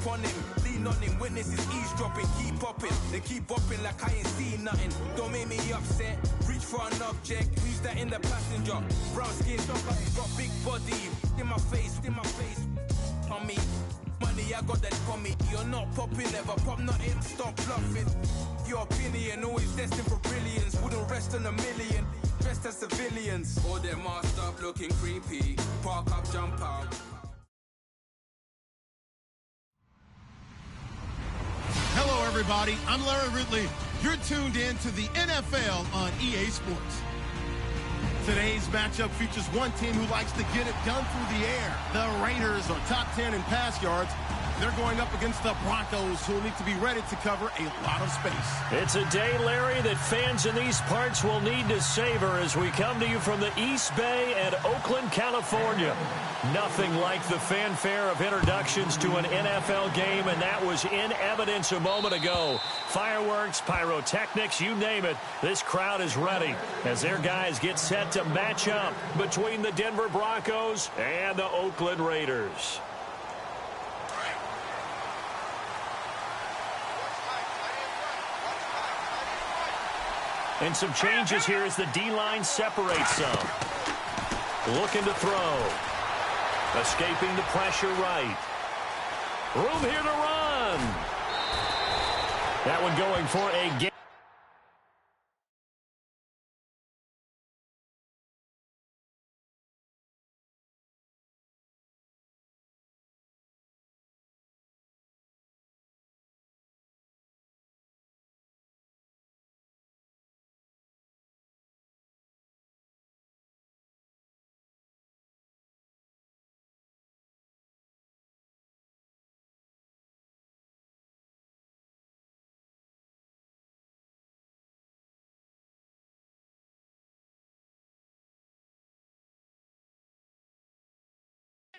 on him, lean on him, witnesses eavesdropping, keep popping, they keep bopping like I ain't seen nothing. Don't make me upset, reach for an object, who's that in the passenger? Brown skin, got big body, in my face, on me. Money, I got that for me. You're not popping, never pop nothing, stop bluffing. Your opinion, always destined for brilliance. Wouldn't rest on a million, dressed as civilians. All them masked up looking creepy. Park up, jump out. Hello, everybody. I'm Larry Ridley. You're tuned in to the NFL on EA Sports. Today's matchup features one team who likes to get it done through the air. The Raiders are top 10 in pass yards. They're going up against the Broncos, who will need to be ready to cover a lot of space. It's a day, Larry, that fans in these parts will need to savor as we come to you from the East Bay and Oakland, California. Nothing like the fanfare of introductions to an NFL game, and that was in evidence a moment ago. Fireworks, pyrotechnics, you name it, this crowd is ready as their guys get set to match up between the Denver Broncos and the Oakland Raiders. And some changes here as the D-line separates some. Looking to throw. Escaping the pressure right. Room here to run. That one going for a gain.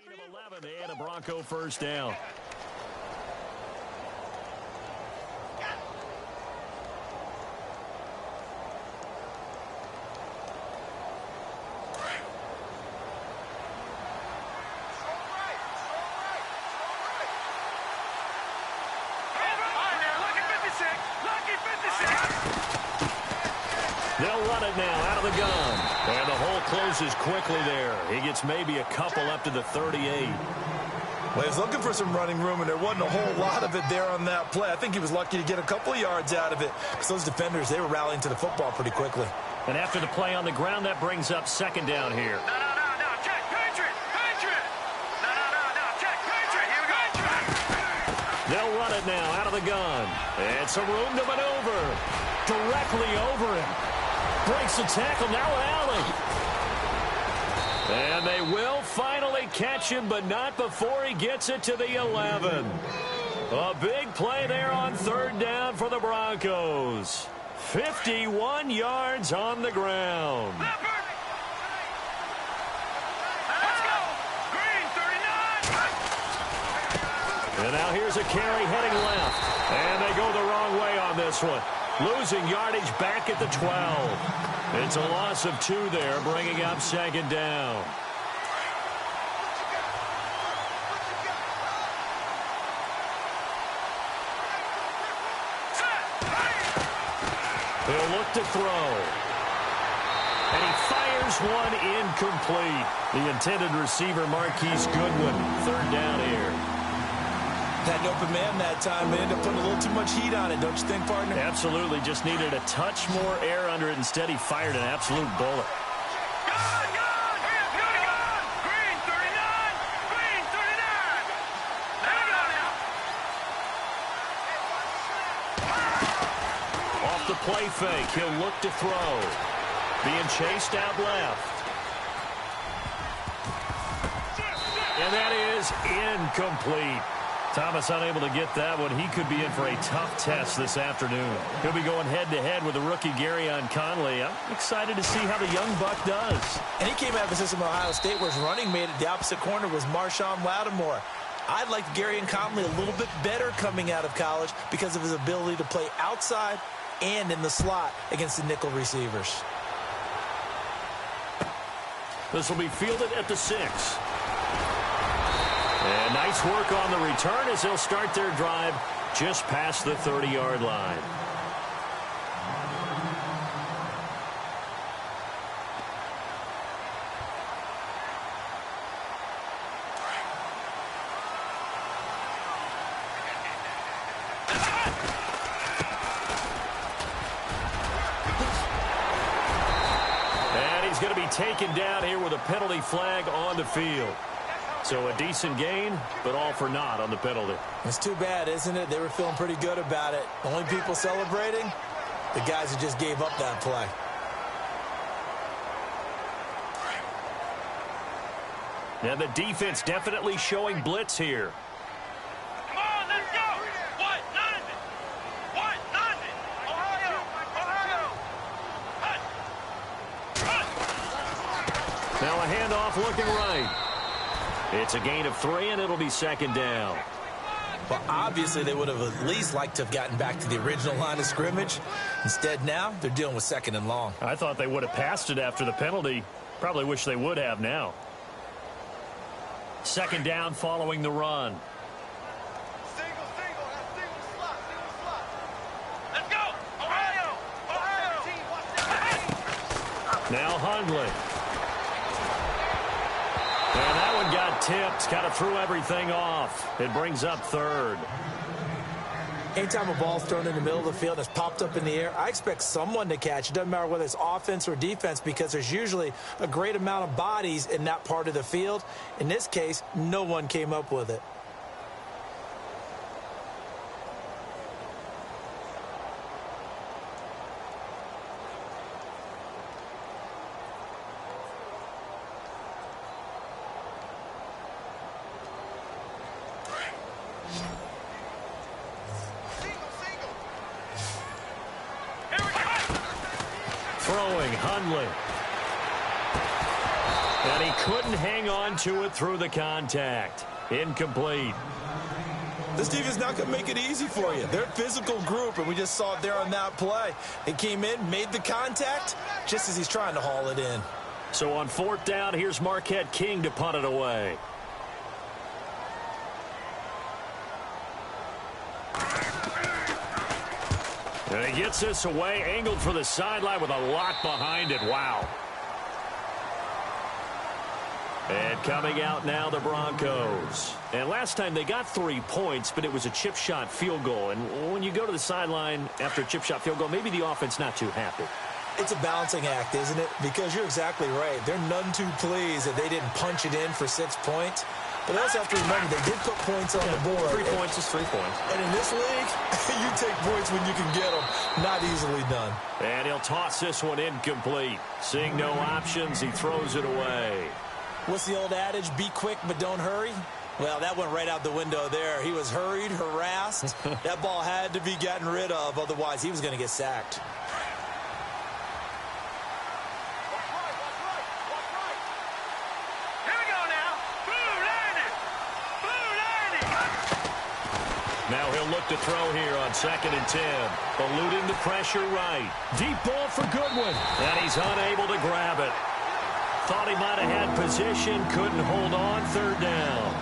Of 11 and a Bronco first down. They'll run it now out of the gun. And the hole closes quickly there. He gets maybe a couple up to the 38. Well, he was looking for some running room, and there wasn't a whole lot of it there on that play. I think he was lucky to get a couple of yards out of it because those defenders, they were rallying to the football pretty quickly. And after the play on the ground, that brings up second down here. No, check, Patriot. No, check, Patriot. Here we go. They'll run it now out of the gun. And some room to maneuver. Directly over him. Breaks the tackle, now an alley. And they will finally catch him, but not before he gets it to the 11. A big play there on third down for the Broncos. 51 yards on the ground. Let's go. Green, 39. And now here's a carry heading left. And they go the wrong way on this one. Losing yardage back at the 12. It's a loss of 2 there, bringing up second down. He'll look to throw. And he fires one incomplete. The intended receiver, Marquise Goodwin. Third down here. Had an open man that time, but ended up putting a little too much heat on it, don't you think, partner? Absolutely. Just needed a touch more air under it. Instead, he fired an absolute bullet. Green, 39. Green, 39. There we go now. Off the play fake. He'll look to throw. Being chased out left. And that is incomplete. Thomas unable to get that one. He could be in for a tough test this afternoon. He'll be going head-to-head with the rookie Garyon Conley. I'm excited to see how the young buck does. And he came out of the system of Ohio State where his running mate at the opposite corner was Marshawn Lattimore. I'd like Garyon Conley a little bit better coming out of college because of his ability to play outside and in the slot against the nickel receivers. This will be fielded at the 6. And nice work on the return as they'll start their drive just past the 30-yard line. Going to be taken down here with a penalty flag on the field. So a decent gain, but all for naught on the penalty. It's too bad, isn't it? They were feeling pretty good about it. Only people celebrating, the guys who just gave up that play. Now the defense definitely showing blitz here. Come on, let's go. What? Nothing. What? Nothing. Ohio. Ohio. Now a handoff looking right. It's a gain of 3, and it'll be second down. Well, obviously they would have at least liked to have gotten back to the original line of scrimmage. Instead now, they're dealing with second and long. I thought they would have passed it after the penalty. Probably wish they would have now. Second down following the run. Single slot. Let's go. Ohio. Ohio. Now Hundley. And that one got tipped, kind of threw everything off. It brings up third. Anytime a ball's thrown in the middle of the field and it's popped up in the air, I expect someone to catch. It doesn't matter whether it's offense or defense because there's usually a great amount of bodies in that part of the field. In this case, no one came up with it. Throwing Hundley. And he couldn't hang on to it through the contact. Incomplete. This team is not going to make it easy for you. They're a physical group, and we just saw it there on that play. He came in, made the contact, just as he's trying to haul it in. So on fourth down, here's Marquette King to punt it away. And he gets this away, angled for the sideline with a lot behind it. Wow. And coming out now, the Broncos. And last time they got 3 points, but it was a chip shot field goal. And when you go to the sideline after a chip shot field goal, maybe the offense not too happy. It's a balancing act, isn't it? Because you're exactly right. They're none too pleased that they didn't punch it in for 6 points. But they also have to remember they did put points on the board. 3 points is 3 points. And in this league, you take points when you can get them. Not easily done. And he'll toss this one incomplete. Seeing no options, he throws it away. What's the old adage? Be quick, but don't hurry. Well, that went right out the window there. He was hurried, harassed. That ball had to be gotten rid of. Otherwise, he was going to get sacked. Now he'll look to throw here on 2nd and 10. Eluding the pressure right. Deep ball for Goodwin. And he's unable to grab it. Thought he might have had position. Couldn't hold on. 3rd down.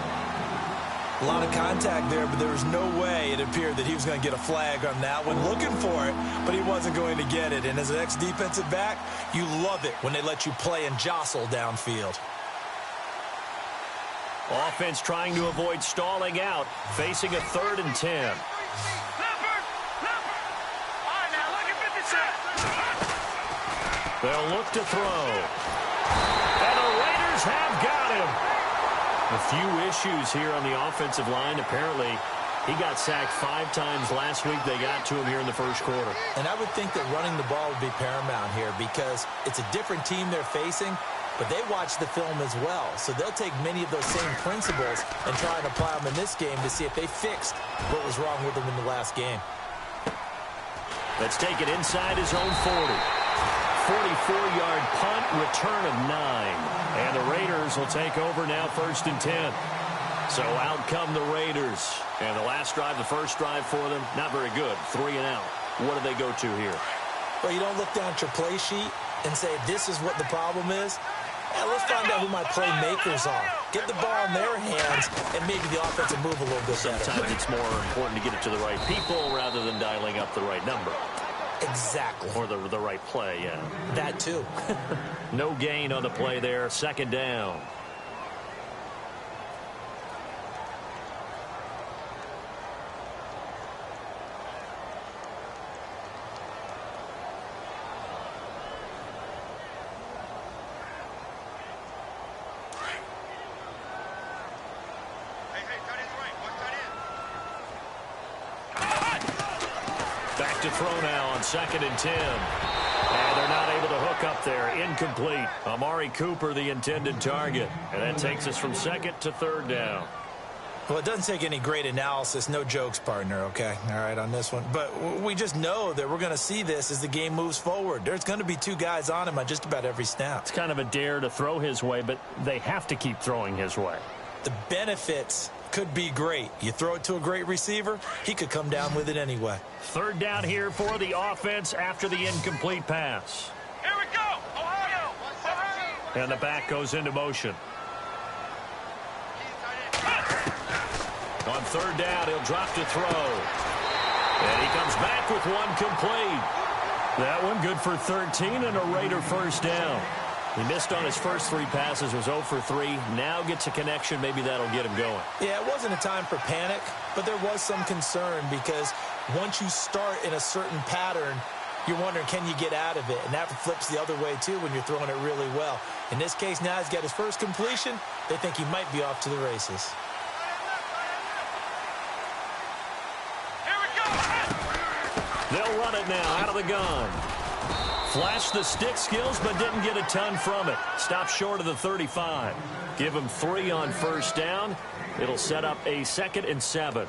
A lot of contact there, but there was no way it appeared that he was going to get a flag on that one. Looking for it, but he wasn't going to get it. And as an ex-defensive back, you love it when they let you play and jostle downfield. Offense trying to avoid stalling out, facing a 3rd and 10. They'll look to throw. And the Raiders have got him. A few issues here on the offensive line. Apparently, he got sacked 5 times last week. They got to him here in the first quarter. And I would think that running the ball would be paramount here because it's a different team they're facing. But they watch the film as well, so they'll take many of those same principles and try and apply them in this game to see if they fixed what was wrong with them in the last game. Let's take it inside his own 40. 44-yard punt, return of 9. And the Raiders will take over now 1st and 10. So out come the Raiders. And the last drive, the first drive for them, not very good. 3 and out. What do they go to here? Well, you don't look down at your play sheet and say this is what the problem is. let's find out who my playmakers are. Get the ball in their hands, and maybe the offense will move a little bit better. Sometimes it's more important to get it to the right people rather than dialing up the right number. Exactly. Or the right play, yeah. That too. No gain on the play there. Second down. Back to throw now on 2nd and 10. And they're not able to hook up there. Incomplete. Amari Cooper, the intended target. And that takes us from 2nd to 3rd down. Well, it doesn't take any great analysis. No jokes, partner, okay? All right, on this one. But we just know that we're going to see this as the game moves forward. There's going to be 2 guys on him on just about every snap. It's kind of a dare to throw his way, but they have to keep throwing his way. The benefits could be great. You throw it to a great receiver, he could come down with it anyway. 3rd down here for the offense after the incomplete pass. Here we go. Ohio. And the back goes into motion. On 3rd down, he'll drop to throw. And he comes back with one complete. That one good for 13 and a Raider first down. He missed on his first 3 passes, was 0 for 3. Now gets a connection. Maybe that'll get him going. Yeah, it wasn't a time for panic, but there was some concern because once you start in a certain pattern, you're wondering, can you get out of it? And that flips the other way, too, when you're throwing it really well. In this case, now he's got his first completion. They think he might be off to the races. Here we go. They'll run it now out of the gun. Flashed the stick skills, but didn't get a ton from it. Stopped short of the 35. Give him 3 on first down. It'll set up a 2nd and 7.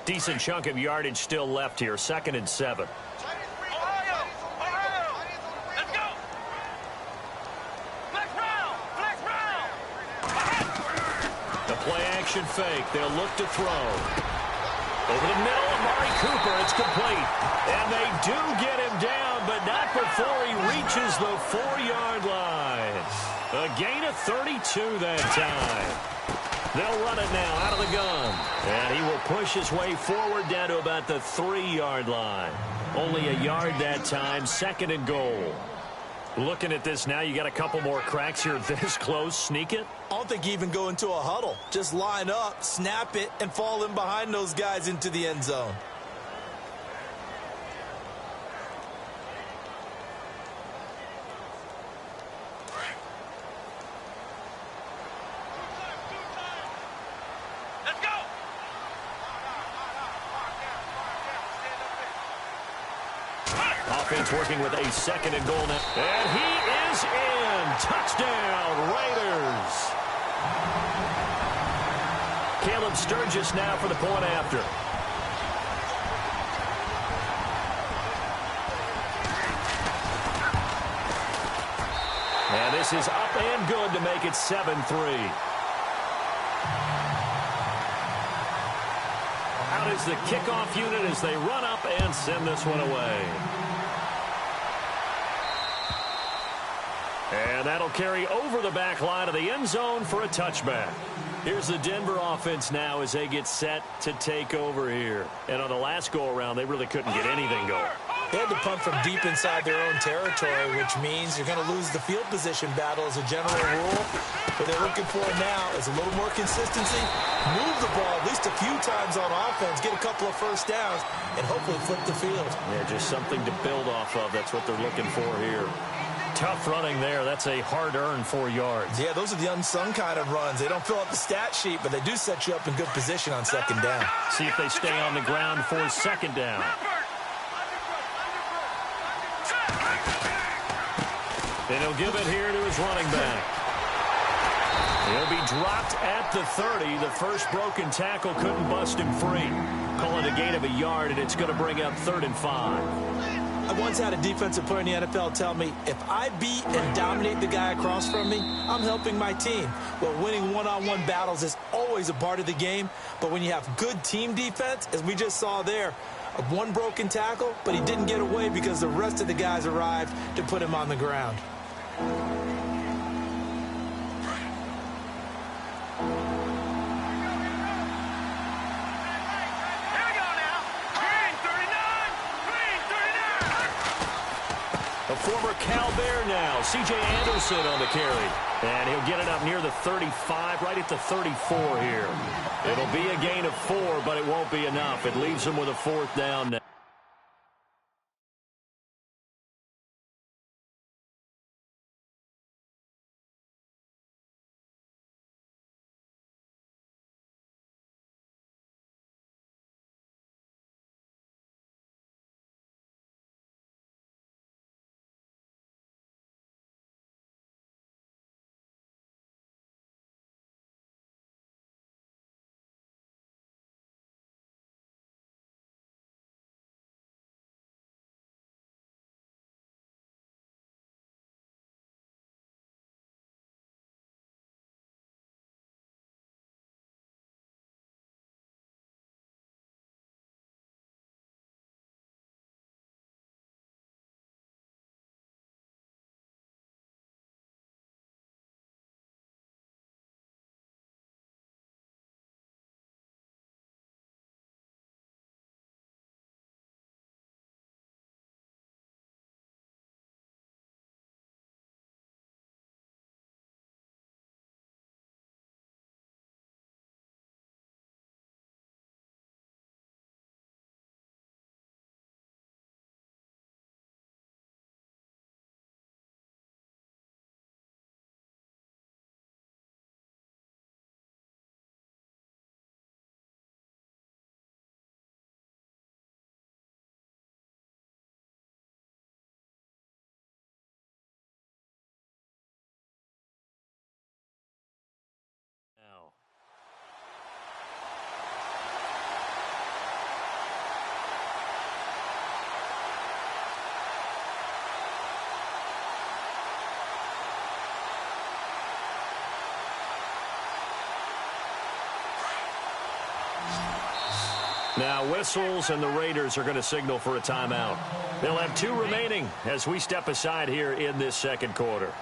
Decent chunk of yardage still left here. 2nd and 7. Ohio. Let's go. Flex round. The play action fake. They'll look to throw. Over the middle, Amari Cooper. It's complete. And they do get him down, but not before he reaches the 4-yard line. A gain of 32 that time. They'll run it now out of the gun. And he will push his way forward down to about the 3-yard line. Only a yard that time. 2nd and goal. Looking at this now, you got a couple more cracks here this close. Sneak it? I don't think you even go into a huddle. Just line up, snap it, and fall in behind those guys into the end zone. Let's go. Offense working with a 2nd and goal now. And he is in. Touchdown, Raiders. Caleb Sturgis now for the point after. And this is up and good to make it 7-3. Out is the kickoff unit as they run up and send this one away. And that'll carry over the back line of the end zone for a touchback. Here's the Denver offense now as they get set to take over here. And on the last go-around, they really couldn't get anything going. They had to punt from deep inside their own territory, which means you're going to lose the field position battle as a general rule. What they're looking for now is a little more consistency, move the ball at least a few times on offense, get a couple of first downs, and hopefully flip the field. Yeah, just something to build off of. That's what they're looking for here. Tough running there. That's a hard-earned 4 yards. Yeah, those are the unsung kind of runs. They don't fill up the stat sheet, but they do set you up in good position on 2nd down. See if they stay on the ground for 2nd down. And he'll give it here to his running back. He'll be dropped at the 30. The first broken tackle couldn't bust him free. Call it a gain of a yard, and it's going to bring up 3rd and 5. I once had a defensive player in the NFL tell me, if I beat and dominate the guy across from me, I'm helping my team. Well, winning one-on-one battles is always a part of the game, but when you have good team defense, as we just saw there, one broken tackle, but he didn't get away because the rest of the guys arrived to put him on the ground. A former Cal Bear now, C.J. Anderson on the carry. And he'll get it up near the 35, right at the 34 here. It'll be a gain of 4, but it won't be enough. It leaves him with a 4th down now. Now whistles, and the Raiders are going to signal for a timeout. They'll have 2 remaining as we step aside here in this second quarter.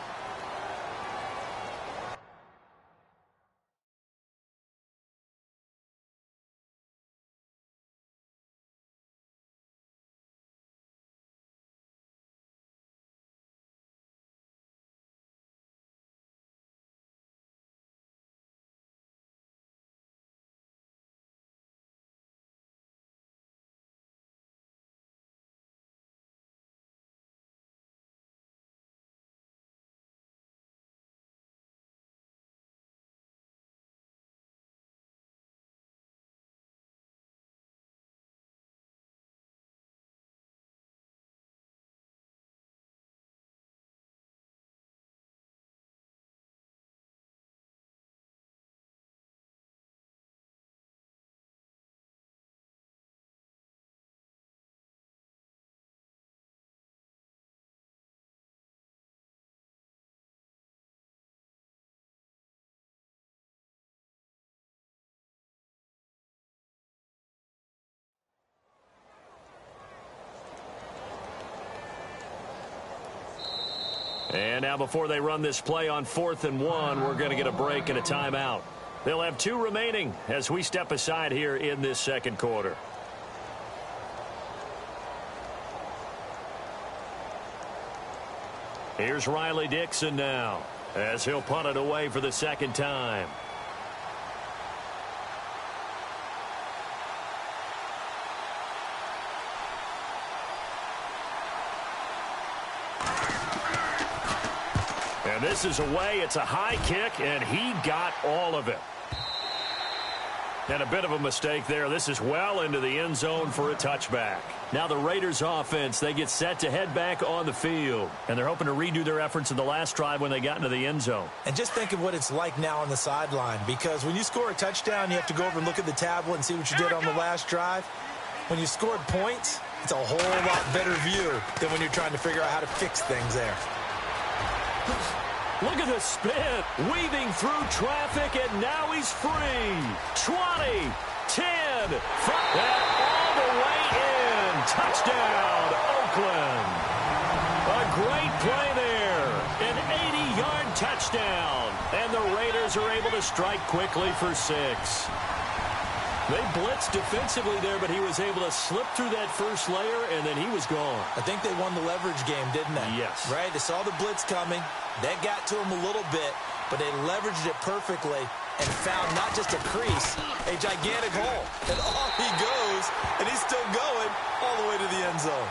And now before they run this play on 4th and 1, we're going to get a break and a timeout. They'll have 2 remaining as we step aside here in this second quarter. Here's Riley Dixon now as he'll punt it away for the second time. And this is away. It's a high kick, and he got all of it. And a bit of a mistake there. This is well into the end zone for a touchback. Now the Raiders offense, they get set to head back on the field. And they're hoping to redo their efforts in the last drive when they got into the end zone. And just think of what it's like now on the sideline. Because when you score a touchdown, you have to go over and look at the tablet and see what you did on the last drive. When you scored points, It's a whole lot better view than when you're trying to figure out how to fix things there. Look at the spin, weaving through traffic, and now he's free. 20, 10, 5, and all the way in. Touchdown, Oakland. A great play there. An 80-yard touchdown. And the Raiders are able to strike quickly for 6. They blitzed defensively there, but he was able to slip through that first layer, and then he was gone. I think they won the leverage game, didn't they? Yes. Right? They saw the blitz coming. That got to him a little bit, but they leveraged it perfectly and found not just a crease, a gigantic hole. And off he goes, and he's still going all the way to the end zone.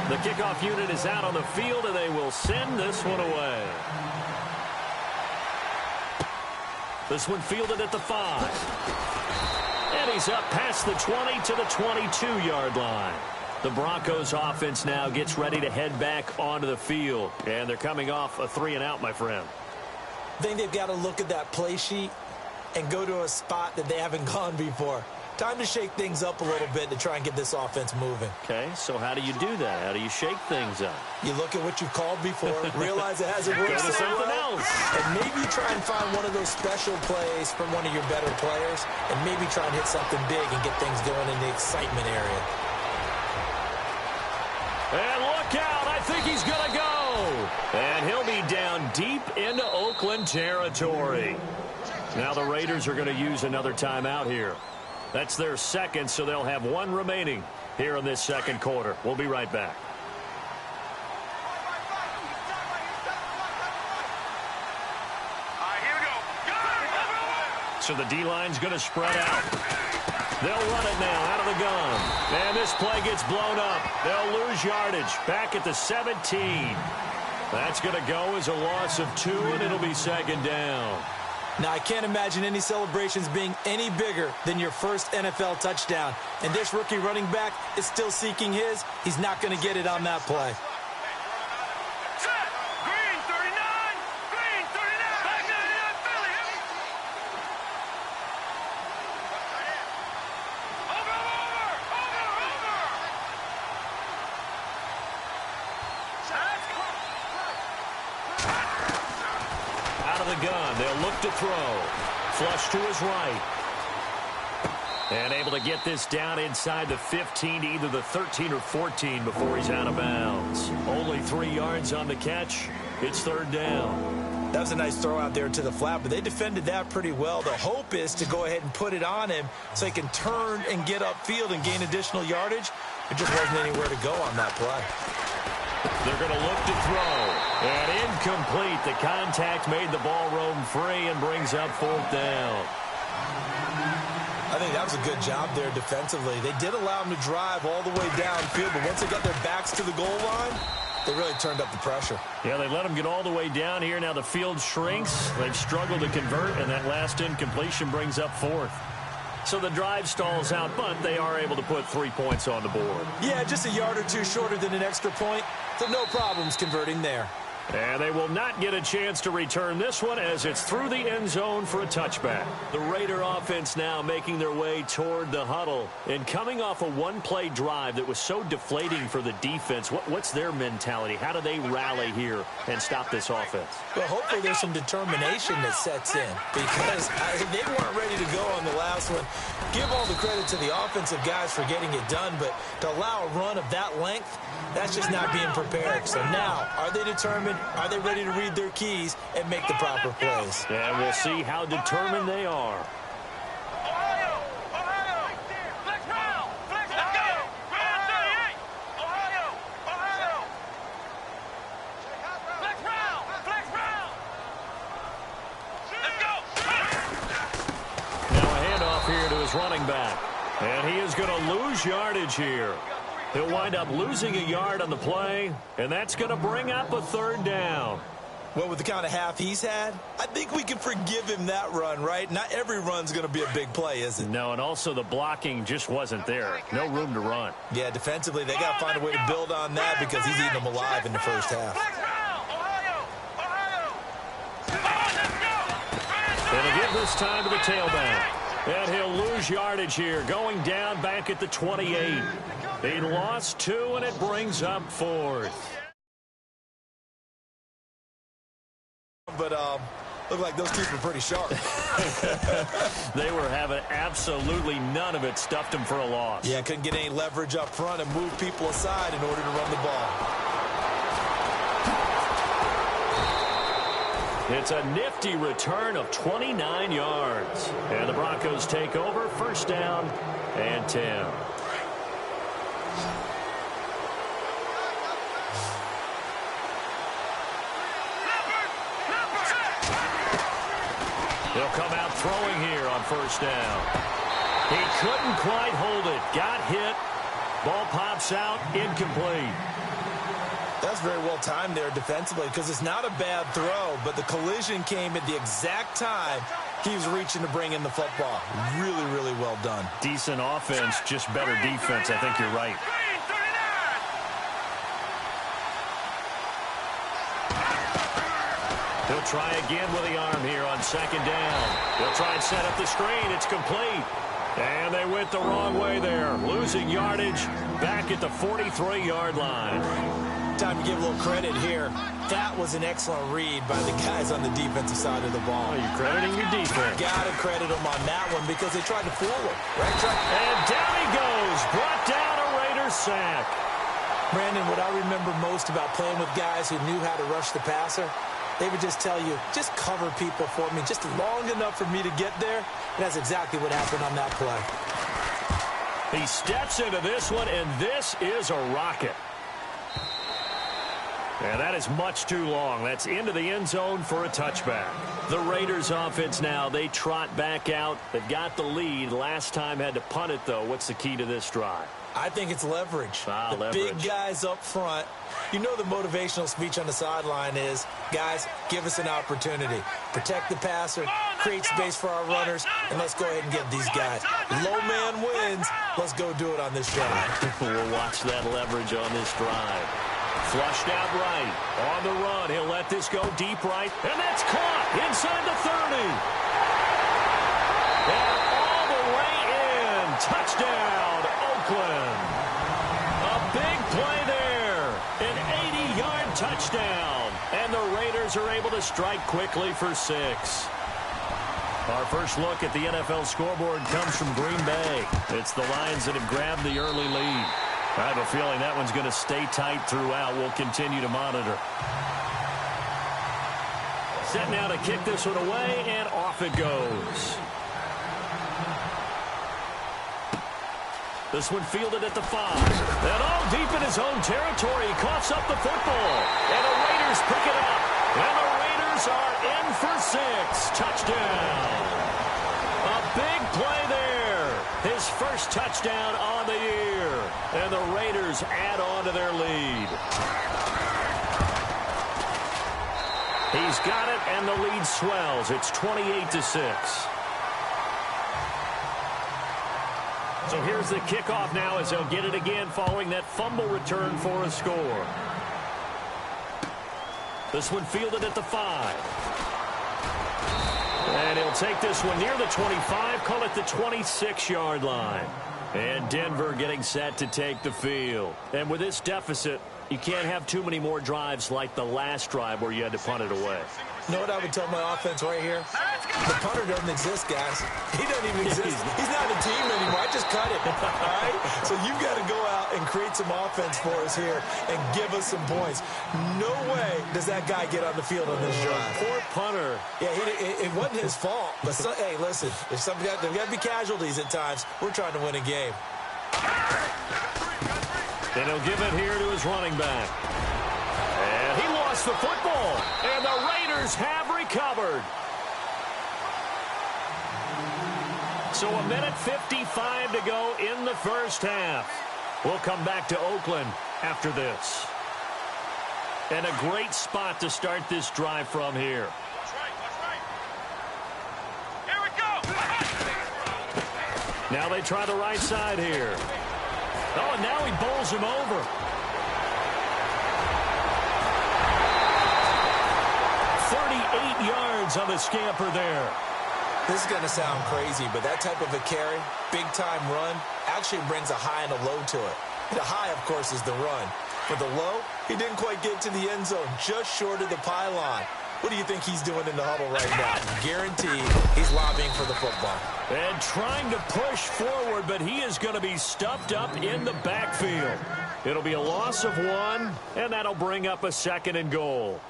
The kickoff unit is out on the field, and they will send this one away. This one fielded at the 5. And he's up past the 20 to the 22-yard line. The Broncos offense now gets ready to head back onto the field. And they're coming off a 3-and-out, my friend. I think they've got to look at that play sheet and go to a spot that they haven't gone before. Time to shake things up a little bit to try and get this offense moving. Okay, so how do you do that? How do you shake things up? You look at what you've called before, realize it hasn't worked Go to something else. and maybe try and find one of those special plays from one of your better players, and maybe try and hit something big and get things going in the excitement area. And look out, I think he's going to go. And he'll be down deep into Oakland territory. Now the Raiders are going to use another timeout here. That's their second, so they'll have one remaining here in this second quarter. We'll be right back. Here we go. So the D-line's going to spread out. They'll run it now out of the gun. And this play gets blown up. They'll lose yardage back at the 17. That's going to go as a loss of 2, and it'll be second down. Now, I can't imagine any celebrations being any bigger than your first NFL touchdown. And this rookie running back is still seeking his. He's not going to get it on that play. Set. Green 39. Green 39. Back 99 Philly. Over. Out of the gun, they'll look to throw. Flush to his right. And able to get this down inside the 15 to either the 13 or 14 before he's out of bounds. Only 3 yards on the catch. It's third down. That was a nice throw out there to the flat, but they defended that pretty well. The hope is to go ahead and put it on him so he can turn and get upfield and gain additional yardage. There just wasn't anywhere to go on that play. They're going to look to throw. And incomplete. The contact made the ball roam free and brings up fourth down. I think that was a good job there defensively. They did allow him to drive all the way downfield, but once they got their backs to the goal line, they really turned up the pressure. Yeah, they let him get all the way down here. Now the field shrinks. They've struggled to convert, and that last incompletion brings up fourth. So the drive stalls out, but they are able to put 3 points on the board. Yeah, just a yard or two shorter than an extra point, so no problems converting there. And they will not get a chance to return this one as it's through the end zone for a touchback. The Raider offense now making their way toward the huddle. And coming off a one-play drive that was so deflating for the defense, what's their mentality? How do they rally here and stop this offense? Well, hopefully there's some determination that sets in because they weren't ready to go on the last one. Give all the credit to the offensive guys for getting it done, but to allow a run of that length, that's just not being prepared. So now, are they determined? Are they ready to read their keys and make the proper plays? And we'll see how determined they are. Ohio. Flex round. Let's go. Round 38. Ohio. Flex round. Let's go. Now a handoff here to his running back. And he is going to lose yardage here. He'll wind up losing a yard on the play, and that's going to bring up a third down. Well, with the kind of half he's had, I think we can forgive him that run, right? Not every run's going to be a big play, is it? No, and also the blocking just wasn't there. No room to run. Yeah, defensively, they got to find a way to build on that because he's eating them alive in the first half. Flex round. Ohio. Let's go. this time to the tailback. And he'll lose yardage here, going down back at the 28. He lost 2, and it brings up 4th. But looked like those teeth were pretty sharp. They were having absolutely none of it. Stuffed him for a loss. Yeah, couldn't get any leverage up front and move people aside in order to run the ball. It's a nifty return of 29 yards. And the Broncos take over, first down and 10. He'll come out throwing here on first down. He couldn't quite hold it. Got hit. Ball pops out, incomplete. That's very well timed there defensively because it's not a bad throw, but the collision came at the exact time he was reaching to bring in the football. Really, really well done. Decent offense, just better defense. I think you're right. He'll try again with the arm here on second down. He'll try and set up the screen. It's complete. And they went the wrong way there. Losing yardage back at the 43-yard line. Time to give a little credit here. That was an excellent read by the guys on the defensive side of the ball. Oh, you're crediting your defense. Got to credit them on that one because they tried to fool him. Right? And down he goes. Brought down a Raiders sack. Brandon, what I remember most about playing with guys who knew how to rush the passer, they would just tell you, just cover people for me just long enough for me to get there. And that's exactly what happened on that play. He steps into this one, and this is a rocket. And that is much too long. That's into the end zone for a touchback. The Raiders offense now, they trot back out. They've got the lead. Last time had to punt it, though. What's the key to this drive? I think it's leverage. Leverage. Big guys up front. You know the motivational speech on the sideline is, guys, give us an opportunity. Protect the passer, create space for our runners, and let's go ahead and get these guys. Low man wins. Let's go do it on this drive. We'll watch that leverage on this drive. Flushed out right. On the run. He'll let this go deep right. And that's caught inside the 30. And all the way in. Touchdown, Oakland. A big play there. An 80-yard touchdown. And the Raiders are able to strike quickly for 6. Our first look at the NFL scoreboard comes from Green Bay. It's the Lions that have grabbed the early lead. I have a feeling that one's going to stay tight throughout. We'll continue to monitor. Set now to kick this one away, and off it goes. This one fielded at the 5. And all deep in his own territory. He coughs up the football. And the Raiders pick it up. And the Raiders are in for 6. Touchdown. A big play there. His first touchdown on the year. And the Raiders add on to their lead. He's got it, and the lead swells. It's 28-6. So here's the kickoff now as they'll get it again following that fumble return for a score. This one fielded at the 5. And he'll take this one near the 25, call it the 26-yard line. And Denver getting set to take the field. And with this deficit, you can't have too many more drives like the last drive where you had to punt it away. You know what I would tell my offense right here? The punter doesn't exist, guys. He doesn't even exist. He's not a team anymore. I just cut him. All right? So you've got to go out and create some offense for us here and give us some points. No way does that guy get on the field on this drive. Poor punter. Yeah, it wasn't his fault. But hey, listen, there's got to be casualties at times. We're trying to win a game. And he'll give it here to his running back. And he lost the football. And the Raiders have recovered. So a minute 55 to go in the first half. We'll come back to Oakland after this. And a great spot to start this drive from here. That's right. Here we go. Now they try the right side here. Oh, and now he bowls him over. 38 yards on the scamper there. This is going to sound crazy, but that type of a carry, big-time run, actually brings a high and a low to it. The high, of course, is the run. For the low, he didn't quite get to the end zone, just short of the pylon. What do you think he's doing in the huddle right now? Guaranteed he's lobbying for the football. And trying to push forward, but he is going to be stuffed up in the backfield. It'll be a loss of 1, and that'll bring up a 2nd and goal.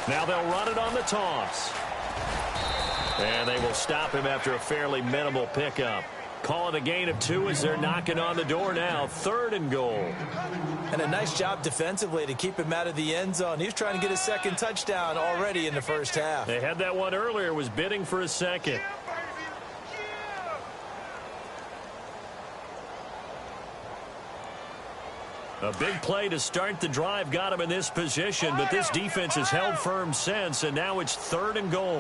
Now they'll run it on the toss. And they will stop him after a fairly minimal pickup. Call it a gain of 2 as they're knocking on the door now. 3rd and goal. And a nice job defensively to keep him out of the end zone. He's trying to get his 2nd touchdown already in the first half. They had that one earlier, was bidding for a 2nd. A big play to start the drive got him in this position, but this defense has held firm since, and now it's 3rd and goal.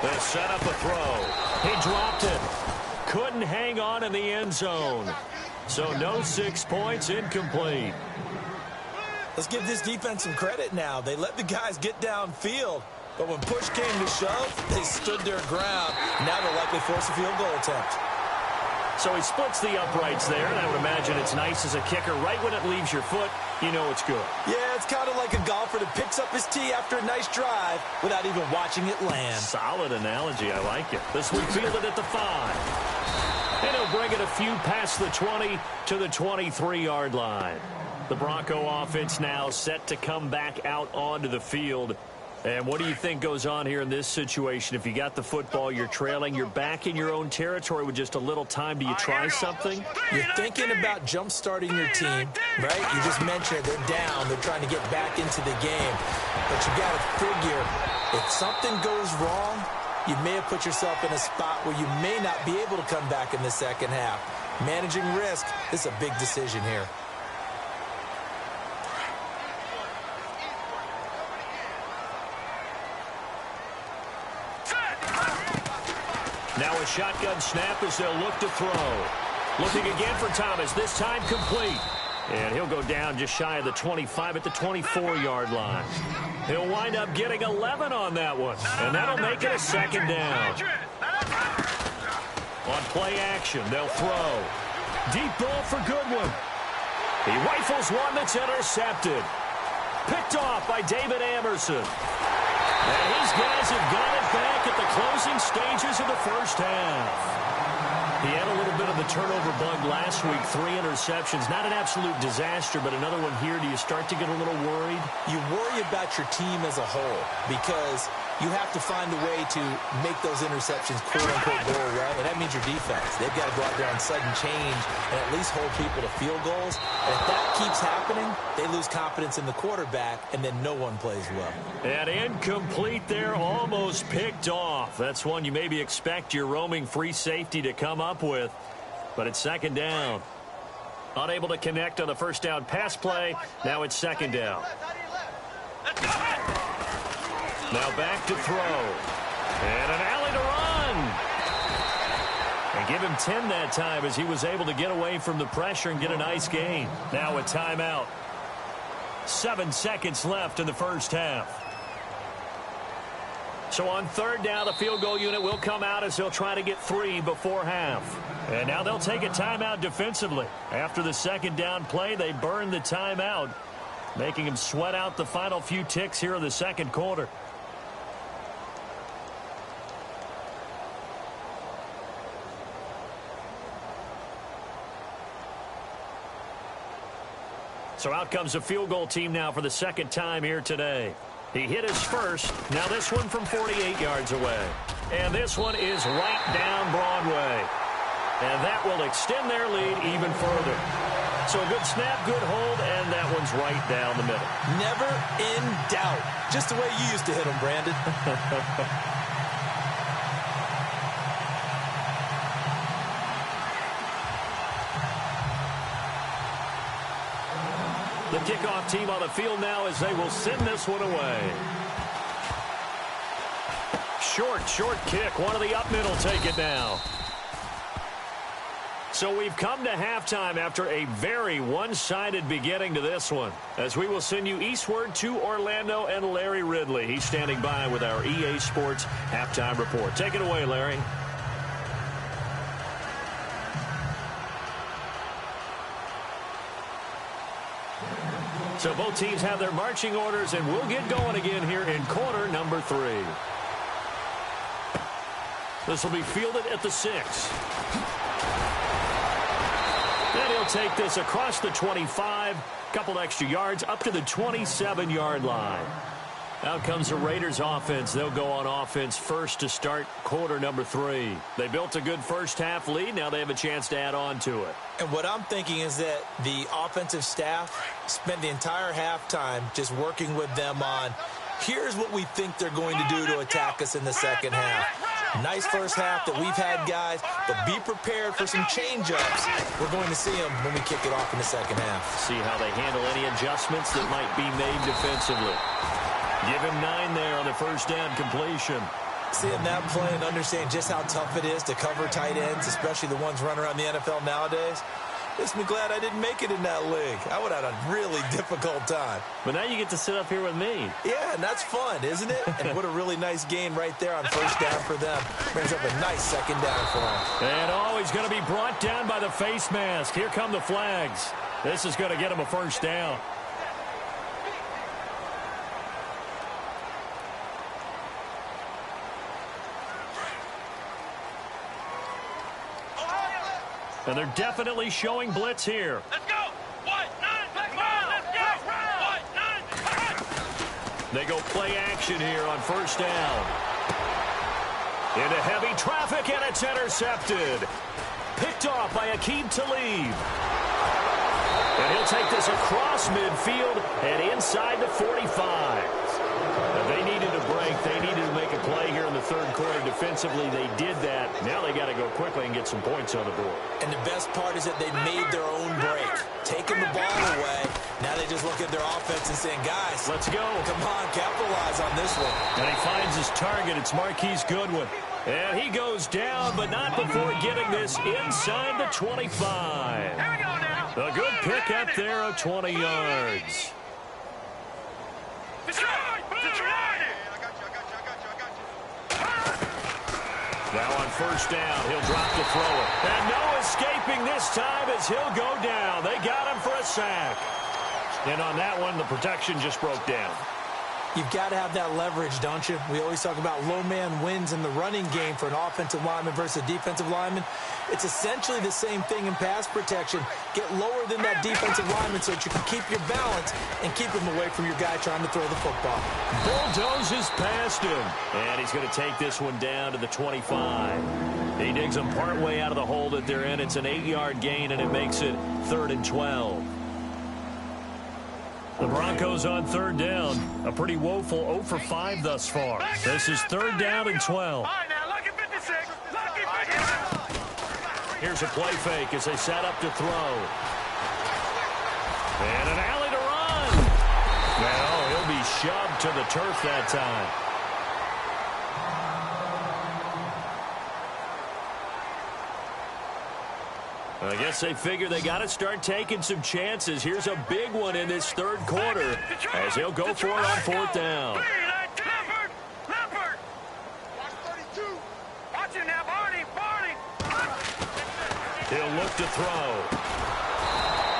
They'll set up a throw. He dropped it. Couldn't hang on in the end zone. So no 6 points, incomplete. Let's give this defense some credit now. They let the guys get downfield, but when push came to shove, they stood their ground. Now they'll likely force a field goal attempt. So he splits the uprights there, and I would imagine it's nice as a kicker. Right when it leaves your foot, you know it's good. Yeah, it's kind of like a golfer that picks up his tee after a nice drive without even watching it land. Solid analogy. I like it. This will field it at the 5. And he'll bring it a few past the 20 to the 23-yard line. The Bronco offense now set to come back out onto the field. And what do you think goes on here in this situation? If you got the football, you're trailing, you're back in your own territory with just a little time. Do you try something? You're thinking about jump-starting your team, right? You just mentioned they're down. They're trying to get back into the game. But you got to figure, if something goes wrong, you may have put yourself in a spot where you may not be able to come back in the second half. Managing risk, this is a big decision here. Now a shotgun snap as they'll look to throw. Looking again for Thomas, this time complete. And he'll go down just shy of the 25 at the 24-yard line. He'll wind up getting 11 on that one. And that'll make it a 2nd down. On play action, they'll throw. Deep ball for Goodwin. He rifles one that's intercepted. Picked off by David Amerson. And his guys have got it back at the closing stages of the first half. He had a little bit of the turnover bug last week, 3 interceptions. Not an absolute disaster, but another one here. Do you start to get a little worried? You worry about your team as a whole because you have to find a way to make those interceptions quote-unquote go away, and that means your defense. They've got to go out there on sudden change and at least hold people to field goals. And if that keeps happening, they lose confidence in the quarterback, and then no one plays well. And incomplete there, almost picked off. That's one you maybe expect your roaming free safety to come up with, but it's 2nd down. Unable to connect on the first down pass play. Now it's 2nd down. Now back to throw. And an alley to run. And give him 10 that time as he was able to get away from the pressure and get a nice gain. Now a timeout. 7 seconds left in the first half. So on 3rd down, the field goal unit will come out as they'll try to get 3 before half. And now they'll take a timeout defensively. After the 2nd down play, they burn the timeout, making them sweat out the final few ticks here in the 2nd quarter. So out comes the field goal team now for the 2nd time here today. He hit his first. Now this one from 48 yards away. And this one is right down Broadway. And that will extend their lead even further. So a good snap, good hold, and that one's right down the middle. Never in doubt. Just the way you used to hit them, Brandon. The kickoff team on the field now as they will send this one away. Short kick. One of the up middle take it now. So we've come to halftime after a very one-sided beginning to this one, as we will send you eastward to Orlando and Larry Ridley. He's standing by with our EA Sports halftime report. Take it away, Larry. So both teams have their marching orders, and we'll get going again here in quarter number 3. This will be fielded at the 6. And he'll take this across the 25, couple extra yards, up to the 27-yard line. Out comes the Raiders offense. They'll go on offense first to start quarter number 3. They built a good first-half lead. Now they have a chance to add on to it. And what I'm thinking is that the offensive staff spent the entire halftime just working with them on, here's what we think they're going to do to attack us in the second half. Nice first half that we've had, guys, but be prepared for some change-ups. We're going to see them when we kick it off in the second half. See how they handle any adjustments that might be made defensively. Give him 9 there on the first down completion. Seeing that play and understanding just how tough it is to cover tight ends, especially the ones running around the NFL nowadays, makes me glad I didn't make it in that league. I would have had a really difficult time. But now you get to sit up here with me. Yeah, and that's fun, isn't it? And what a really nice gain right there on first down for them. Brings up a nice second down for them. And always going to be brought down by the face mask. Here come the flags. This is going to get him a first down. And they're definitely showing blitz here. Let's go. What? 9. Come on, let's go. What? 9. They go play action here on first down. Into heavy traffic, and it's intercepted. Picked off by Aqib Talib. And he'll take this across midfield and inside the 45. They needed a break. They needed to make a play here in the third quarter. Defensively, they did that. Now they got to go quickly and get some points on the board. And the best part is that they made their own break. Taking the ball away. Now they just look at their offense and saying, guys, let's go. Come on, capitalize on this one. And he finds his target. It's Marquise Goodwin. And he goes down, but not before getting this inside the 25. A good pick up there of 20 yards. Now on first down, he'll drop to throw it. And no escaping this time as he'll go down. They got him for a sack. And on that one, the protection just broke down. You've got to have that leverage, don't you? We always talk about low man wins in the running game for an offensive lineman versus a defensive lineman. It's essentially the same thing in pass protection. Get lower than that defensive lineman so that you can keep your balance and keep him away from your guy trying to throw the football. Bulldozes past him. And he's going to take this one down to the 25. He digs him partway out of the hole that they're in. It's an 8-yard gain, and it makes it 3rd and 12. The Broncos on third down. A pretty woeful 0 for 5 thus far. This is 3rd down and 12. Here's a play fake as they set up to throw. And an alley to run. Well, he'll be shoved to the turf that time. I guess they figure they got to start taking some chances. Here's a big one in this third quarter as he'll go for it on 4th down. He'll look to throw.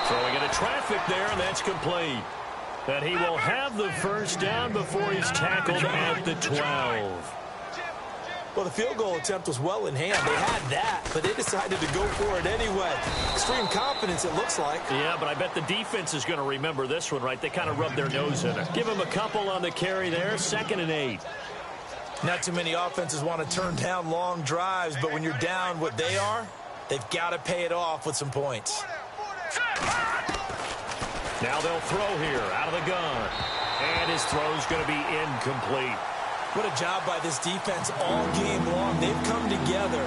Throwing into traffic there, and that's complete. And he will have the first down before he's tackled at the 12. Well, the field goal attempt was well in hand. They had that, but they decided to go for it anyway. Extreme confidence, it looks like. Yeah, but I bet the defense is going to remember this one, right? They kind of rubbed their nose in it. Give him a couple on the carry there. 2nd and 8. Not too many offenses want to turn down long drives, but when you're down what they are, they've got to pay it off with some points. Now they'll throw here out of the gun. And his throw's going to be incomplete. What a job by this defense all game long. They've come together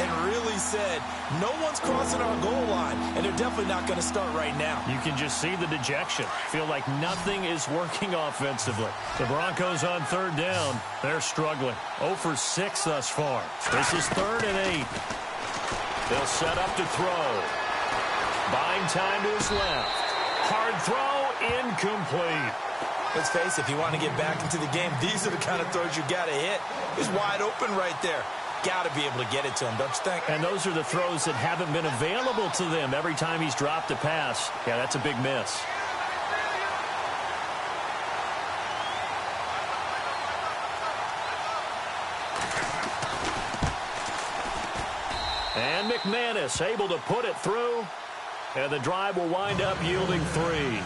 and really said, no one's crossing our goal line, and they're definitely not going to start right now. You can just see the dejection. Feel like nothing is working offensively. The Broncos on third down. They're struggling. 0 for 6 thus far. This is 3rd and 8. They'll set up to throw. Buying time to his left. Hard throw, incomplete. Let's face it, if you want to get back into the game, these are the kind of throws you got to hit. He's wide open right there. Got to be able to get it to him, don't you think? And those are the throws that haven't been available to them every time he's dropped a pass. Yeah, that's a big miss. And McManus able to put it through. And the drive will wind up yielding 3.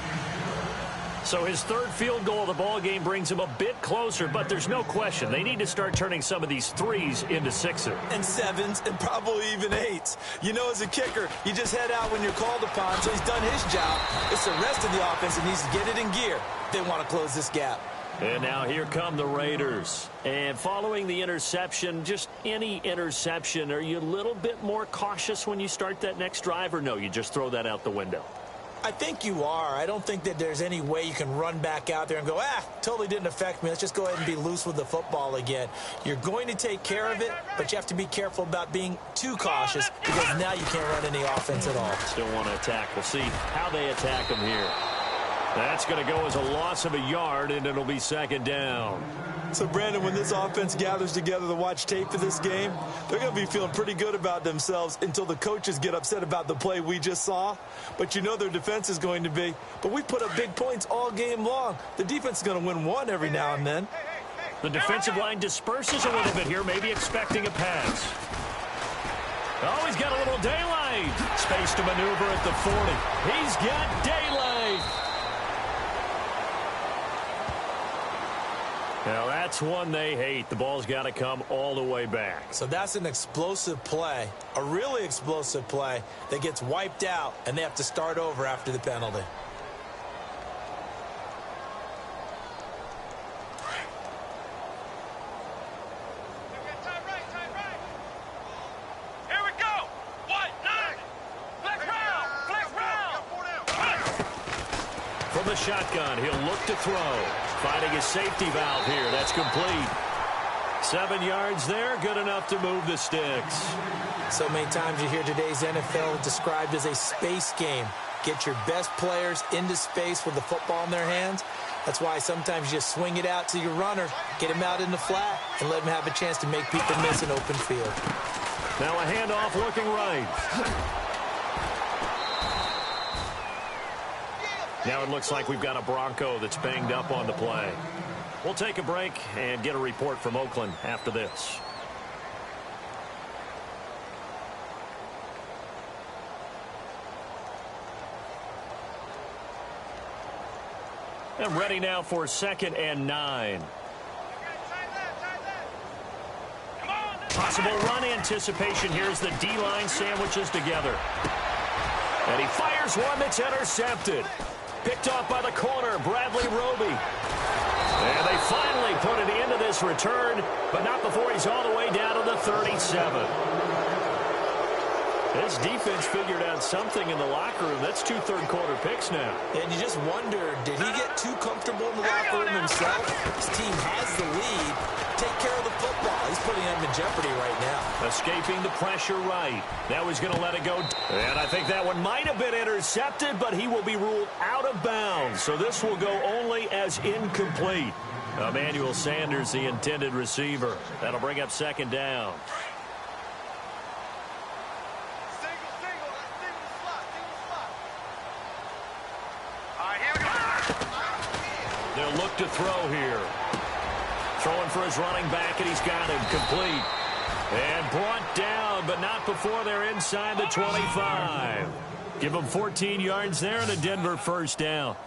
So his third field goal of the ball game brings him a bit closer, but there's no question they need to start turning some of these threes into sixes. And 7s and probably even 8s. You know, as a kicker, you just head out when you're called upon, so he's done his job. It's the rest of the offense that needs to get it in gear if they want to close this gap. And now here come the Raiders. And following the interception, just any interception, are you a little bit more cautious when you start that next drive, or no, you just throw that out the window? I think you are. I don't think that there's any way you can run back out there and go, totally didn't affect me. Let's just go ahead and be loose with the football again. You're going to take care of it, but you have to be careful about being too cautious because now you can't run any offense at all. Still want to attack. We'll see how they attack him here. That's going to go as a loss of a yard, and it'll be second down. So, Brandon, when this offense gathers together to watch tape for this game, they're going to be feeling pretty good about themselves until the coaches get upset about the play we just saw. But you know their defense is going to be. But we put up big points all game long. The defense is going to win one every now and then. The defensive line disperses a little bit here, maybe expecting a pass. Oh, he's got a little daylight. Space to maneuver at the 40. He's got daylight. Now, that's one they hate. The ball's got to come all the way back. So that's an explosive play, a really explosive play that gets wiped out, and they have to start over after the penalty. Here we go. What? 9. Flex round. From the shotgun, he'll look to throw. Finding his safety valve here. That's complete. 7 yards there. Good enough to move the sticks. So many times you hear today's NFL described as a space game. Get your best players into space with the football in their hands. That's why sometimes you just swing it out to your runner, get him out in the flat, and let him have a chance to make people miss an open field. Now a handoff looking right. Now it looks like we've got a Bronco that's banged up on the play. We'll take a break and get a report from Oakland after this. And ready now for 2nd and 9. Possible run anticipation here as the D-line sandwiches together. And he fires one that's intercepted. Picked off by the corner, Bradley Roby. And they finally put an end to this return, but not before he's all the way down to the 37. This defense figured out something in the locker room. That's 2 third-quarter picks now. And you just wonder, did he get too comfortable in the locker room himself? His team has the lead. Take care of the football. He's putting them in jeopardy right now. Escaping the pressure right. Now he's going to let it go. And I think that one might have been intercepted, but he will be ruled out of bounds. So this will go only as incomplete. Emmanuel Sanders, the intended receiver. That'll bring up 2nd down. They'll look to throw here. Throwing for his running back, and he's got him complete. And brought down, but not before they're inside the 25. Give them 14 yards there and a Denver first down.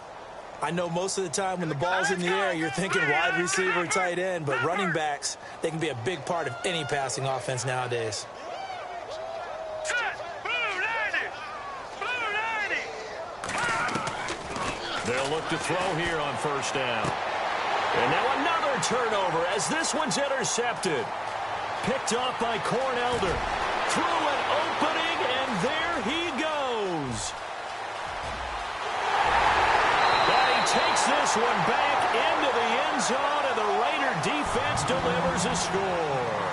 I know most of the time when the ball's in the air, you're thinking wide receiver, tight end, but running backs, they can be a big part of any passing offense nowadays. They'll look to throw here on 1st down. And now another turnover as this one's intercepted. Picked off by Cornelder. Through an opening, and there he goes. And he takes this one back into the end zone, and the Raider defense delivers a score.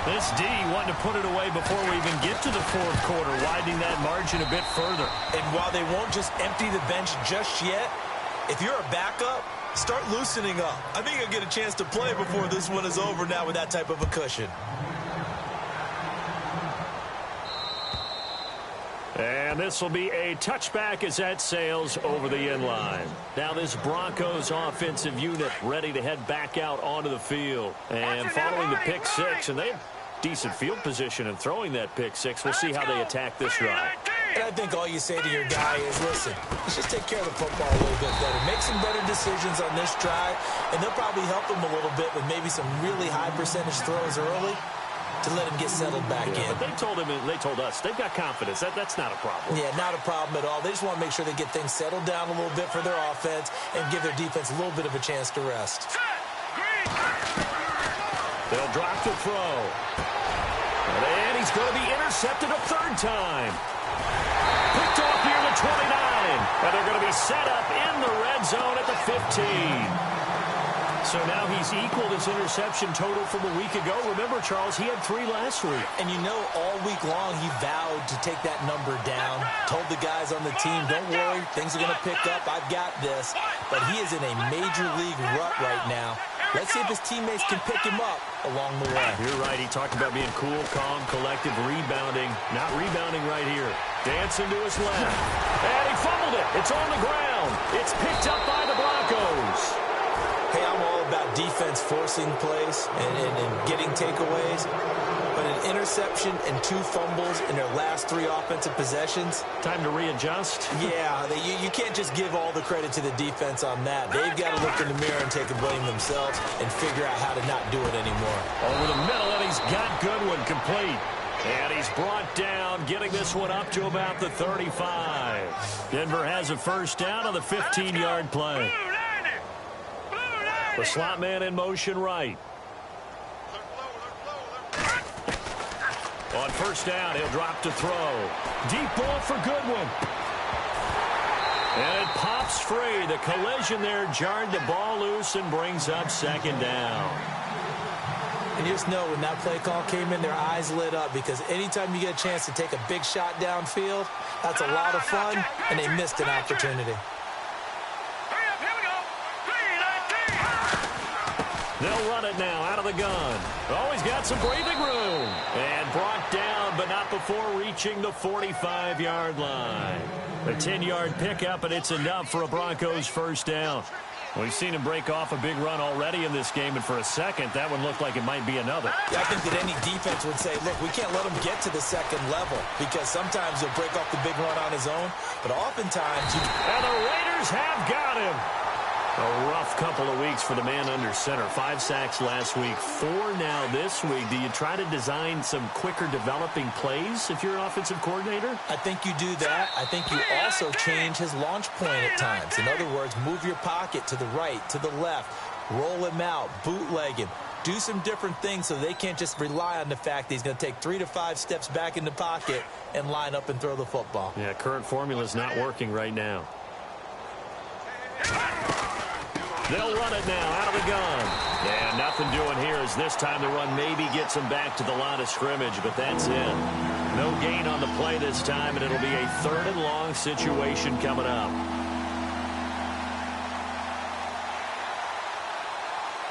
This D wanting to put it away before we even get to the fourth quarter, widening that margin a bit further. And while they won't just empty the bench just yet, if you're a backup, start loosening up. I think you'll get a chance to play before this one is over now with that type of a cushion. And this will be a touchback as that sails over the end line. Now this Broncos offensive unit ready to head back out onto the field. And following the pick six, and they have decent field position in throwing that pick six. We'll see how they attack this drive. And I think all you say to your guy is, listen, let's just take care of the football a little bit better. Make some better decisions on this drive, and they'll probably help him a little bit with maybe some really high percentage throws early to let him get settled back in. But they told us they've got confidence. That's not a problem. Yeah, not a problem at all. They just want to make sure they get things settled down a little bit for their offense and give their defense a little bit of a chance to rest. They'll drop the throw. And he's going to be intercepted a third time. Picked off near the 29. And they're going to be set up in the red zone at the 15. So now he's equaled his interception total from a week ago. Remember, Charles, he had 3 last week. And you know, all week long he vowed to take that number down. Told the guys on the team, don't worry, things are going to pick up. I've got this. But he is in a major league rut right now. Let's see if his teammates can pick him up along the way. You're right. He talked about being cool, calm, collective, rebounding. Not rebounding right here. Dancing to his left. And he fumbled it. It's on the ground. It's picked up by the Broncos. Hey, I'm all about defense forcing plays and getting takeaways. But an interception and 2 fumbles in their last 3 offensive possessions. Time to readjust. Yeah, you can't just give all the credit to the defense on that. They've got to look in the mirror and take a blame themselves and figure out how to not do it anymore. Over the middle, and he's got Goodwin complete. And he's brought down, getting this one up to about the 35. Denver has a first down on the 15-yard play. The slot man in motion right. On first down, he'll drop to throw. Deep ball for Goodwin. And it pops free. The collision there jarred the ball loose and brings up second down. And you just know when that play call came in, their eyes lit up because anytime you get a chance to take a big shot downfield, that's a lot of fun, and they missed an opportunity. They'll run it now out of the gun. Always got some breathing room. And brought down, but not before reaching the 45-yard line. A 10-yard pickup, and it's enough for a Broncos first down. We've seen him break off a big run already in this game, and for a second, that one looked like it might be another. Yeah, I think that any defense would say, look, we can't let him get to the second level because sometimes he'll break off the big run on his own, but oftentimes And the Raiders have got him. A rough couple of weeks for the man under center. 5 sacks last week, 4 now this week. Do you try to design some quicker developing plays if you're an offensive coordinator? I think you do that. I think you also change his launch point at times. In other words, move your pocket to the right, to the left, roll him out, bootleg him. Do some different things so they can't just rely on the fact that he's going to take 3 to 5 steps back in the pocket and line up and throw the football. Yeah, current formula's not working right now. They'll run it now out of the gun. And nothing doing here as this time the run maybe gets them back to the line of scrimmage, but that's it. No gain on the play this time, and it'll be a 3rd and long situation coming up.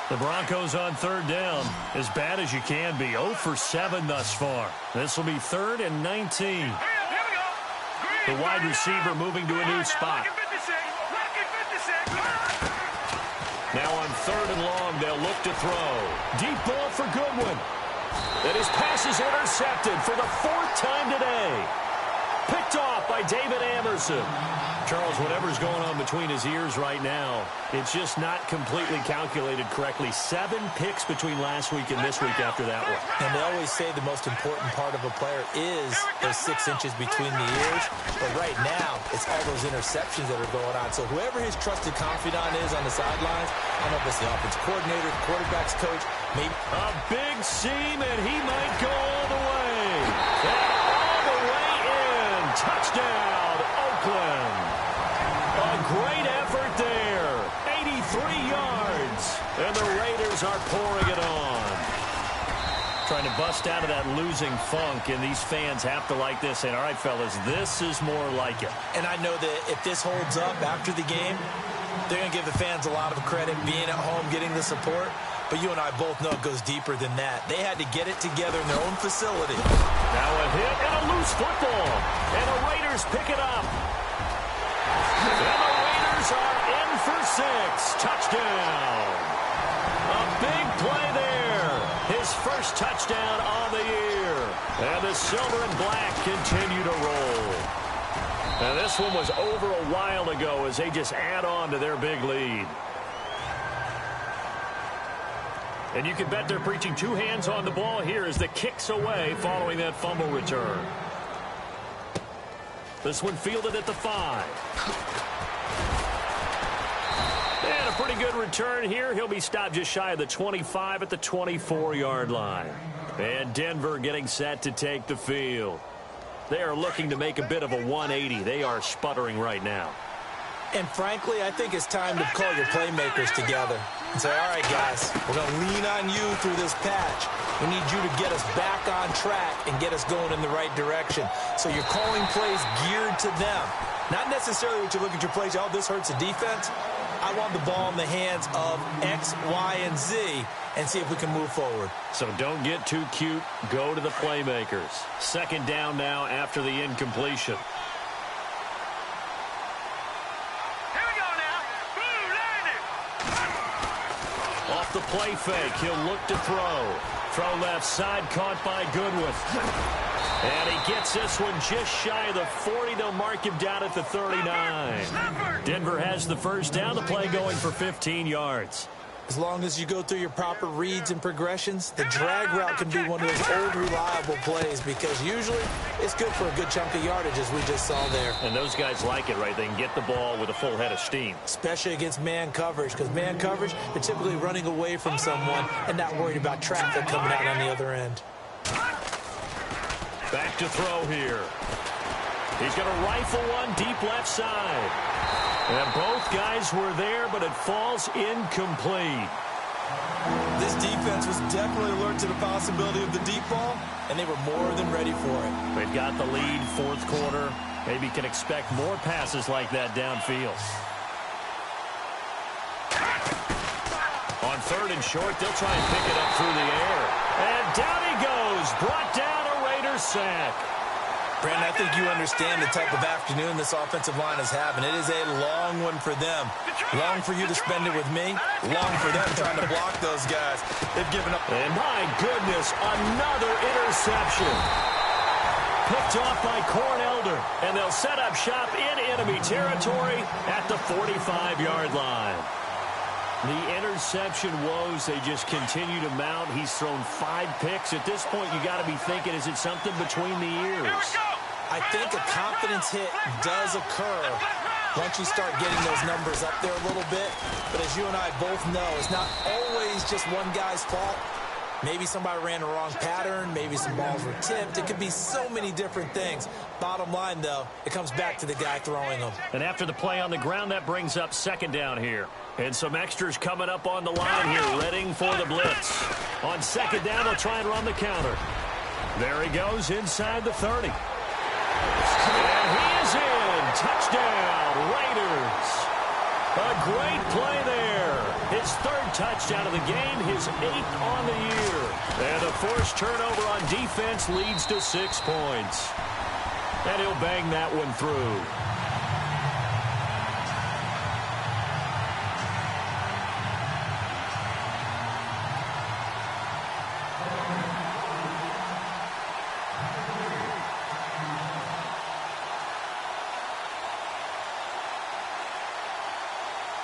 The Broncos on 3rd down, as bad as you can be. 0 for 7 thus far. This will be 3rd and 19. The wide receiver moving to a new spot. Now on 3rd and long, they'll look to throw. Deep ball for Goodwin. And his pass is intercepted for the 4th time today. Picked off by David Amerson. Charles, whatever's going on between his ears right now, it's just not completely calculated correctly. 7 picks between last week and this week after that one. And they always say the most important part of a player is those 6 inches between the ears. But right now, it's all those interceptions that are going on. So whoever his trusted confidant is on the sidelines, I don't know if it's the offensive coordinator, quarterback's coach, maybe. A big seam, and he might go all the way. And all the way in. Touchdown, Oakland. A great effort there. 83 yards. And the Raiders are pouring it on. Trying to bust out of that losing funk, and these fans have to like this. And all right, fellas, this is more like it. And I know that if this holds up after the game, they're going to give the fans a lot of credit being at home, getting the support. But you and I both know it goes deeper than that. They had to get it together in their own facility. Now a hit and a loose football. And the Raiders pick it up. And the Raiders are in for 6. Touchdown. A big play there. His first touchdown on the year. And the silver and black continue to roll. And this one was over a while ago as they just add on to their big lead. And you can bet they're preaching 2 hands on the ball here as the kick's away following that fumble return. This one fielded at the 5. And a pretty good return here. He'll be stopped just shy of the 25 at the 24-yard line. And Denver getting set to take the field. They are looking to make a bit of a 180. They are sputtering right now. And frankly, I think it's time to call your playmakers together and say, all right, guys, we're going to lean on you through this patch. We need you to get us back on track and get us going in the right direction. So you're calling plays geared to them. Not necessarily what you look at your plays, oh, this hurts the defense. I want the ball in the hands of X, Y, and Z and see if we can move forward. So don't get too cute. Go to the playmakers. Second down now after the incompletion. Off the play fake, he'll look to throw. Throw left side, caught by Goodwin. And he gets this one just shy of the 40. They'll mark him down at the 39. Denver has the first down. The play going for 15 yards. As long as you go through your proper reads and progressions, the drag route can be one of those old reliable plays because usually it's good for a good chunk of yardage as we just saw there. And those guys like it, right? They can get the ball with a full head of steam. Especially against man coverage because man coverage, they're typically running away from someone and not worried about traffic coming out on the other end. Back to throw here. He's going to rifle one deep left side. And both guys were there, but it falls incomplete. This defense was definitely alert to the possibility of the deep ball, and they were more than ready for it. They've got the lead, fourth quarter. Maybe can expect more passes like that downfield. On third and short, they'll try and pick it up through the air. And down he goes, brought down a Raiders sack. Brandon, I think you understand the type of afternoon this offensive line is having. It is a long one for them. Long for you to spend it with me. Long for them trying to block those guys. They've given up. And my goodness, another interception. Picked off by Cornelder. And they'll set up shop in enemy territory at the 45-yard line. The interception woes, they just continue to mount. He's thrown 5 picks. At this point, you got to be thinking, is it something between the ears? I think a confidence hit does occur once you start getting those numbers up there a little bit. But as you and I both know, it's not always just one guy's fault. Maybe somebody ran the wrong pattern. Maybe some balls were tipped. It could be so many different things. Bottom line, though, it comes back to the guy throwing them. And after the play on the ground, that brings up second down here. And some extras coming up on the line here, readying for the blitz. On second down, they'll try and run the counter. There he goes inside the 30. And he is in. Touchdown, Raiders. A great play there. His third touchdown of the game, his 8th on the year. And a forced turnover on defense leads to 6 points. And he'll bang that one through.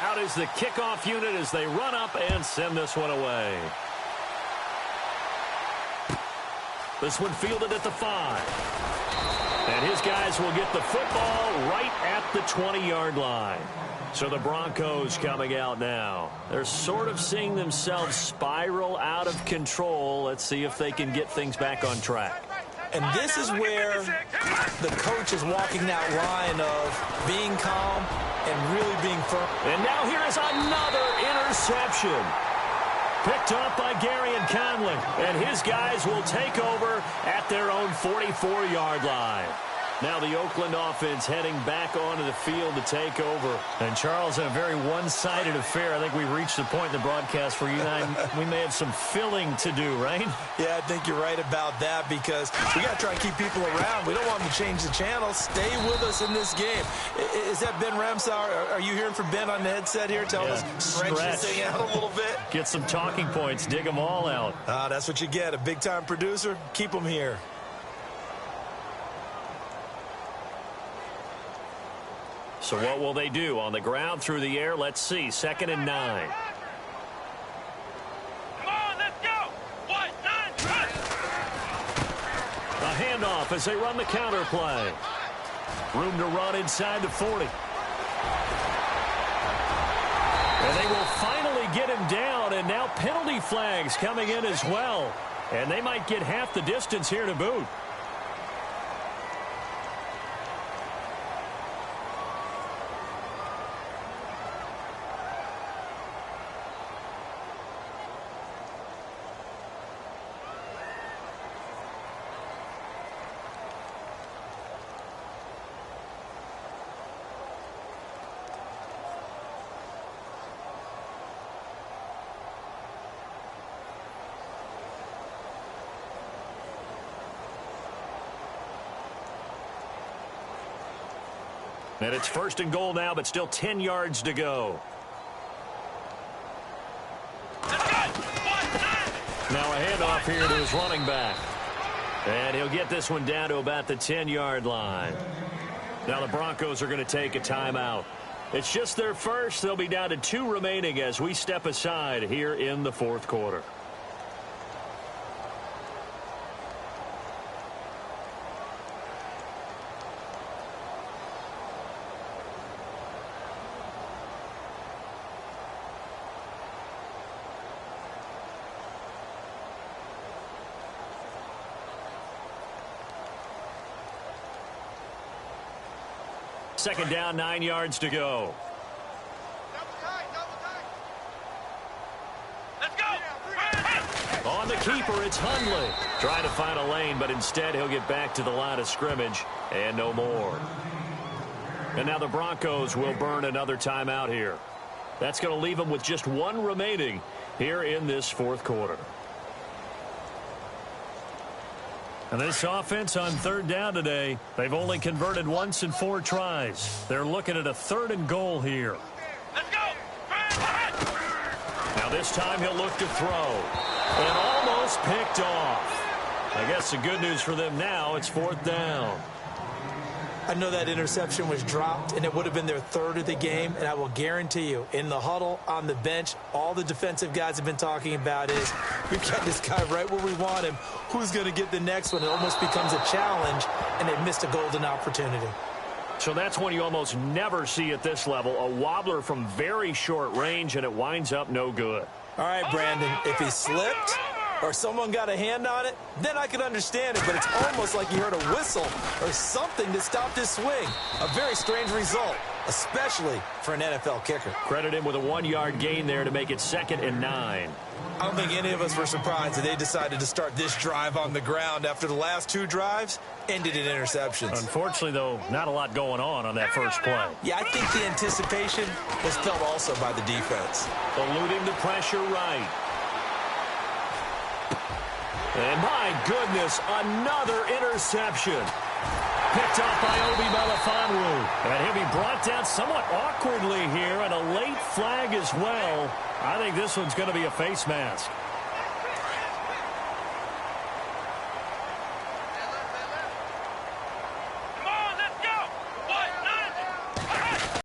Out is the kickoff unit as they run up and send this one away. This one fielded at the 5. And his guys will get the football right at the 20-yard line. So the Broncos coming out now. They're sort of seeing themselves spiral out of control. Let's see if they can get things back on track. And this is where the coach is walking that line of being calm and really being firm. And now here is another interception. Picked up by Gary and Conley. And his guys will take over at their own 44-yard line. Now the Oakland offense heading back onto the field to take over. And Charles, in a very one-sided affair, I think we've reached the point in the broadcast where you and I, we may have some filling to do, right? Yeah, I think you're right about that because we got to try and keep people around. We don't want them to change the channel. Stay with us in this game. Is that Ben Ramsauer? Are you hearing from Ben on the headset here? Tell us, stretch this thing out a little bit. Get some talking points. Dig them all out. That's what you get. A big-time producer. Keep them here. So what will they do? On the ground, through the air, let's see. 2nd and 9. Come on, let's go. 1, 9, run. A handoff as they run the counter play. Room to run inside the 40. And they will finally get him down, and now penalty flags coming in as well. And they might get half the distance here to boot. And it's 1st and goal now, but still 10 yards to go. Let's go. 1, 9. Now a handoff here to his running back. And he'll get this one down to about the 10-yard line. Now the Broncos are going to take a timeout. It's just their first. They'll be down to 2 remaining as we step aside here in the 4th quarter. Second down, 9 yards to go. Let's go. On the keeper, it's Hundley. Trying to find a lane, but instead he'll get back to the line of scrimmage and no more. And now the Broncos will burn another timeout here. That's going to leave them with just 1 remaining here in this 4th quarter. And this offense on 3rd down today, they've only converted once in 4 tries. They're looking at a 3rd and goal here. Let's go. Now this time he'll look to throw. And almost picked off. I guess the good news for them now, it's 4th down. I know that interception was dropped, and it would have been their 3rd of the game, and I will guarantee you, in the huddle, on the bench, all the defensive guys have been talking about is, we've got this guy right where we want him. Who's going to get the next one? It almost becomes a challenge, and they missed a golden opportunity. So that's one you almost never see at this level, a wobbler from very short range, and it winds up no good. All right, Brandon, if he slipped or someone got a hand on it, then I could understand it, but it's almost like you heard a whistle or something to stop this swing. A very strange result, especially for an NFL kicker. Credit him with a 1-yard gain there to make it 2nd and 9. I don't think any of us were surprised that they decided to start this drive on the ground after the last 2 drives ended in interceptions. Unfortunately, though, not a lot going on that first play. Yeah, I think the anticipation was felt also by the defense. Eluding the pressure right. And my goodness, another interception. Picked up by Obi Melifonwu. And he'll be brought down somewhat awkwardly here, and a late flag as well. I think this one's going to be a face mask.